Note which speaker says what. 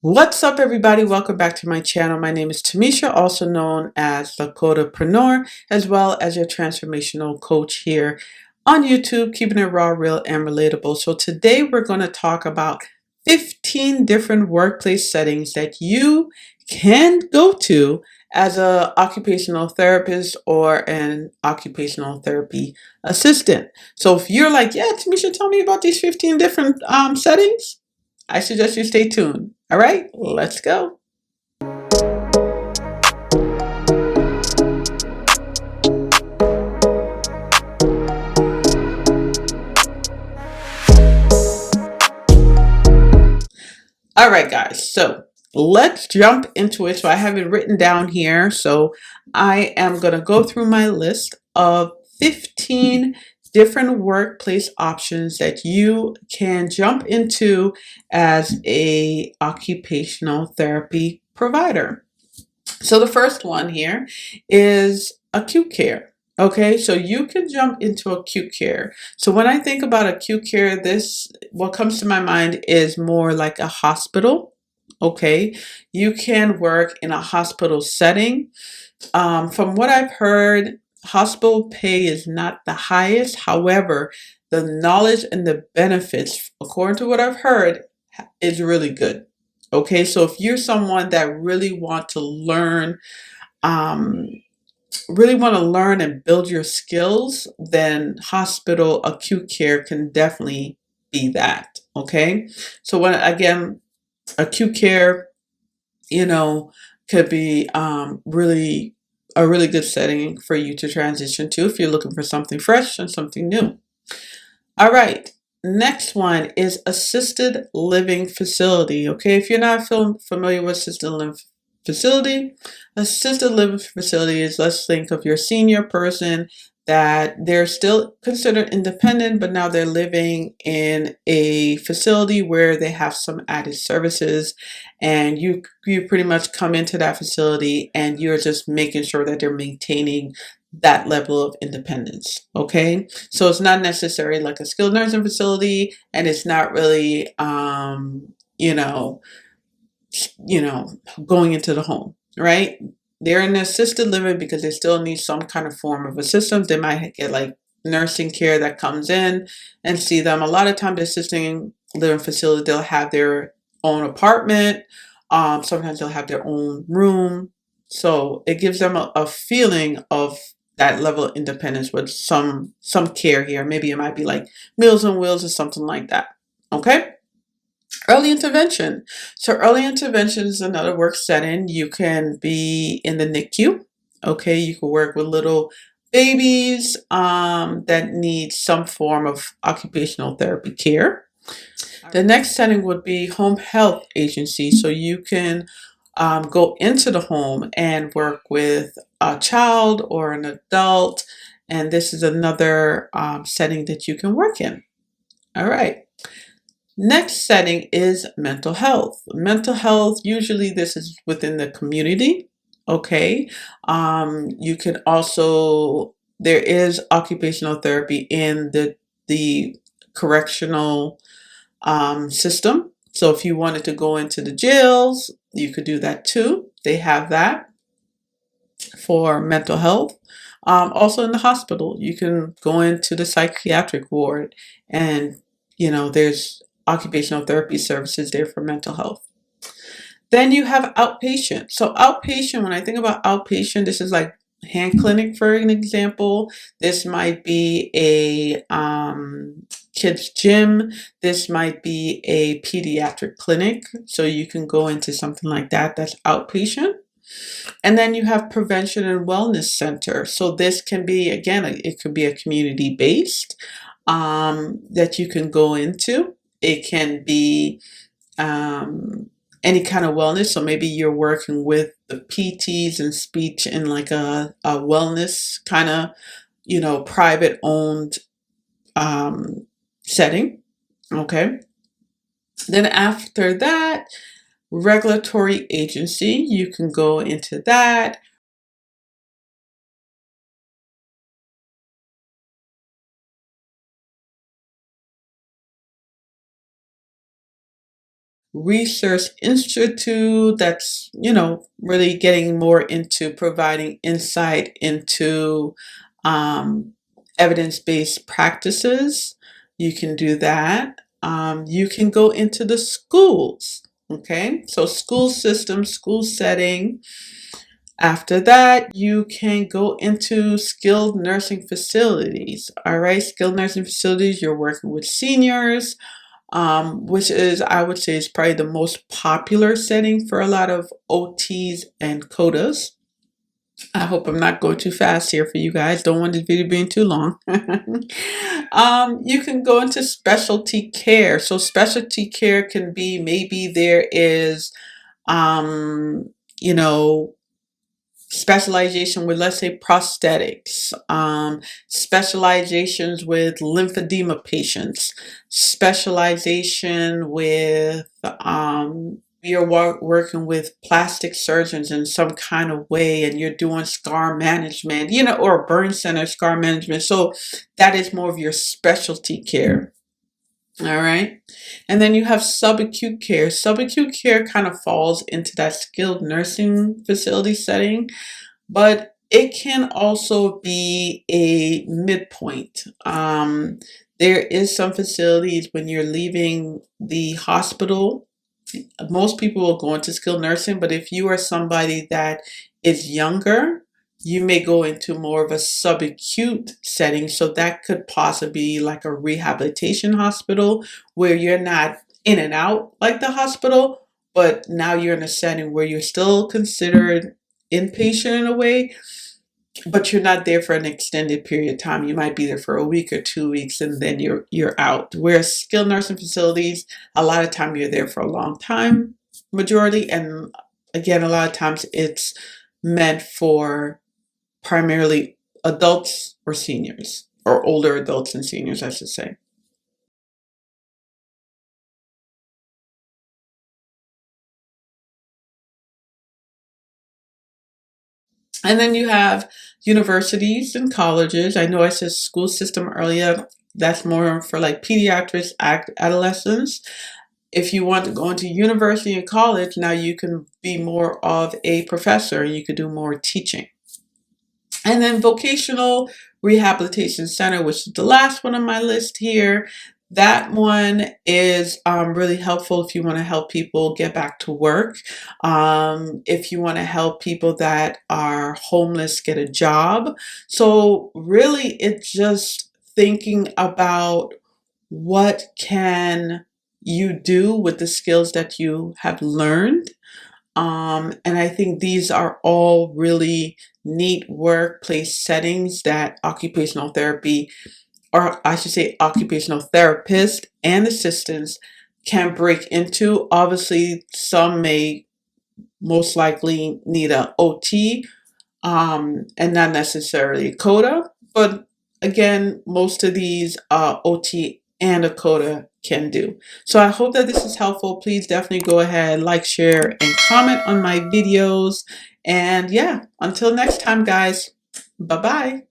Speaker 1: What's up, everybody? Welcome back to my channel. My name is Tamisha, also known as the Codapreneur, as well as your transformational coach here on YouTube, keeping it raw, real, and relatable. So today we're going to talk about 15 different workplace settings that you can go to as a occupational therapist or an occupational therapy assistant. So if you're like, yeah, Tamisha, tell me about these 15 different settings, I suggest you stay tuned. All right, let's go. All right, guys, so let's jump into it. So I have it written down here. So I am going to go through my list of 15 different workplace options that you can jump into as a occupational therapy provider. So the first one here is acute care. Okay, so you can jump into acute care. So when I think about acute care, what comes to my mind is more like a hospital. Okay, you can work in a hospital setting. From what I've heard, hospital pay is not the highest. However, the knowledge and the benefits, according to what I've heard, is really good. Okay, so if you're someone that um, really want to learn and build your skills, then hospital acute care can definitely be that. Okay, so when again, acute care, you know, could be really a really good setting for you to transition to if you're looking for something fresh and something new. All right. Next one is assisted living facility. Okay, if you're not familiar with facility, assisted living facility is, let's think of your senior person that they're still considered independent, but now they're living in a facility where they have some added services, and you pretty much come into that facility and you're just making sure that they're maintaining that level of independence. Okay, so it's not necessarily like a skilled nursing facility, and it's not really you know going into the home, right? They're in assisted living because they still need some kind of form of assistance. They might get like nursing care that comes in and see them. A lot of times the assisted living facility, they'll have their own apartment. Sometimes they'll have their own room, so it gives them a feeling of that level of independence with some care here. Maybe it might be like Meals on Wheels or something like that. Okay. Early intervention. So early intervention is another work setting. You can be in the NICU. Okay, you can work with little babies that need some form of occupational therapy care. The next setting would be home health agency. So you can go into the home and work with a child or an adult, and this is another setting that you can work in. All right. Next setting is mental health. Mental health, usually this is within the community. Okay. You can also, there is occupational therapy in the correctional system. So if you wanted to go into the jails, you could do that too. They have that for mental health. Also in the hospital, you can go into the psychiatric ward, and there's occupational therapy services there for mental health. Then you have outpatient. So outpatient, when I think about outpatient, this is like hand clinic, for an example. This might be a kids gym. This might be a pediatric clinic. So you can go into something like that. That's outpatient. And then you have prevention and wellness center. So this can be, again, it could be a community based that you can go into. It can be any kind of wellness. So maybe you're working with the PTs and speech in like a wellness kind of, private owned setting. Okay. Then after that, regulatory agency, you can go into that. research institute that's, really getting more into providing insight into um, evidence-based practices. You can do that. You can go into the schools. Okay, so school system, school setting. After that, you can go into skilled nursing facilities. All right, skilled nursing facilities, you're working with seniors, which is, I would say, is probably the most popular setting for a lot of OTs and CODAs. I hope I'm not going too fast here for you guys. Don't want this video being too long. You can go into specialty care. So specialty care can be, maybe there is, um, you know, specialization with, let's say, prosthetics, specializations with lymphedema patients, specialization with, you're working with plastic surgeons in some kind of way, and you're doing scar management, or burn center scar management. So that is more of your specialty care. All right. And then you have subacute care. Subacute care kind of falls into that skilled nursing facility setting, but it can also be a midpoint. There is some facilities when you're leaving the hospital, most people will go into skilled nursing, but if you are somebody that is younger, you may go into more of a subacute setting. So that could possibly be like a rehabilitation hospital where you're not in and out like the hospital, but now you're in a setting where you're still considered inpatient in a way, but you're not there for an extended period of time. You might be there for a week or 2 weeks, and then you're out. Whereas skilled nursing facilities, a lot of time you're there for a long time, majority, and again, a lot of times it's meant for primarily adults or seniors, or older adults and seniors, I should say. And then you have universities and colleges. I know I said school system earlier. That's more for like pediatrics, adolescents. If you want to go into university and college, now you can be more of a professor. You could do more teaching. And then vocational rehabilitation center, which is the last one on my list here. That one is really helpful if you want to help people get back to work. If you want to help people that are homeless get a job. So really, it's just thinking about what can you do with the skills that you have learned. And I think these are all really neat workplace settings that occupational therapy, or I should say occupational therapists and assistants, can break into. Obviously, some may most likely need a OT, and not necessarily a CODA, but again, most of these OT and a CODA can do. So I hope that this is helpful. Please definitely go ahead, like, share, and comment on my videos. And yeah, until next time, guys, bye-bye.